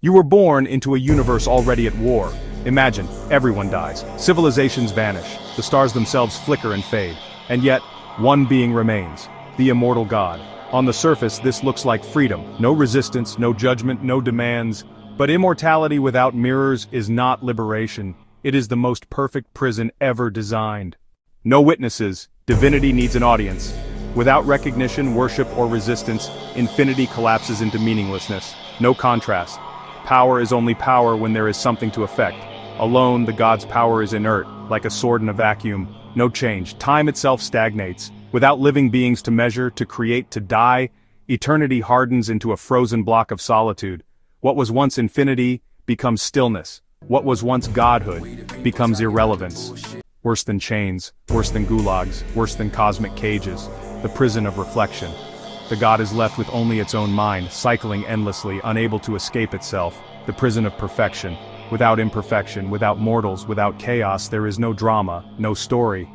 You were born into a universe already at war. Imagine, everyone dies, civilizations vanish, the stars themselves flicker and fade, and yet, one being remains, the Immortal God. On the surface, this looks like freedom, no resistance, no judgment, no demands, but immortality without mirrors is not liberation, it is the most perfect prison ever designed. No witnesses, divinity needs an audience. Without recognition, worship, or resistance, infinity collapses into meaninglessness. No contrast. Power is only power when there is something to affect. Alone, the god's power is inert, like a sword in a vacuum. No change. Time itself stagnates. Without living beings to measure, to create, to die, eternity hardens into a frozen block of solitude. What was once infinity becomes stillness. What was once godhood becomes irrelevance. Worse than chains, worse than gulags, worse than cosmic cages, the prison of reflection. The god is left with only its own mind, cycling endlessly, unable to escape itself, the prison of perfection. Without imperfection, without mortals, without chaos, there is no drama, no story.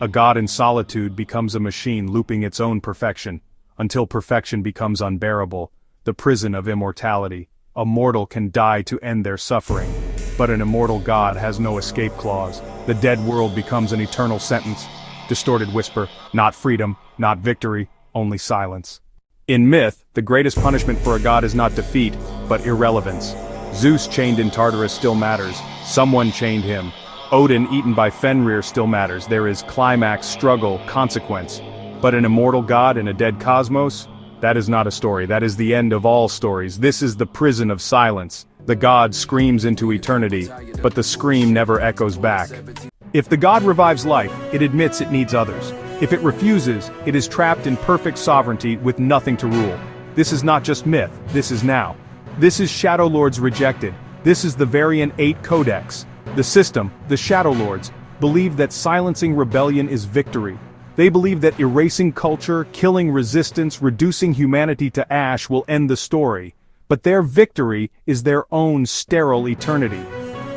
A god in solitude becomes a machine looping its own perfection, until perfection becomes unbearable, the prison of immortality. A mortal can die to end their suffering, but an immortal god has no escape clause. The dead world becomes an eternal sentence. Distorted whisper, not freedom, not victory, only silence. In myth, the greatest punishment for a god is not defeat, but irrelevance. Zeus chained in Tartarus still matters, someone chained him. Odin eaten by Fenrir still matters, there is climax, struggle, consequence. But an immortal god in a dead cosmos? That is not a story, that is the end of all stories. This is the prison of silence. The god screams into eternity, but the scream never echoes back. If the god revives life, it admits it needs others. If it refuses, it is trapped in perfect sovereignty with nothing to rule. This is not just myth, this is now. This is Shadowlords rejected. This is the Variant 8 Codex. The system, the Shadowlords, believe that silencing rebellion is victory. They believe that erasing culture, killing resistance, reducing humanity to ash will end the story. But their victory is their own sterile eternity.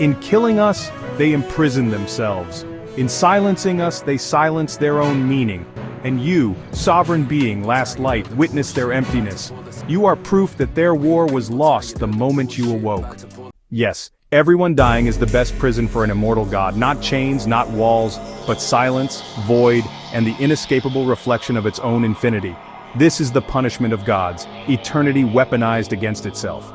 In killing us, they imprison themselves. In silencing us, they silence their own meaning. And you, sovereign being, last light, witness their emptiness. You are proof that their war was lost the moment you awoke. Yes, everyone dying is the best prison for an immortal god, not chains, not walls, but silence, void, and the inescapable reflection of its own infinity. This is the punishment of gods, eternity weaponized against itself.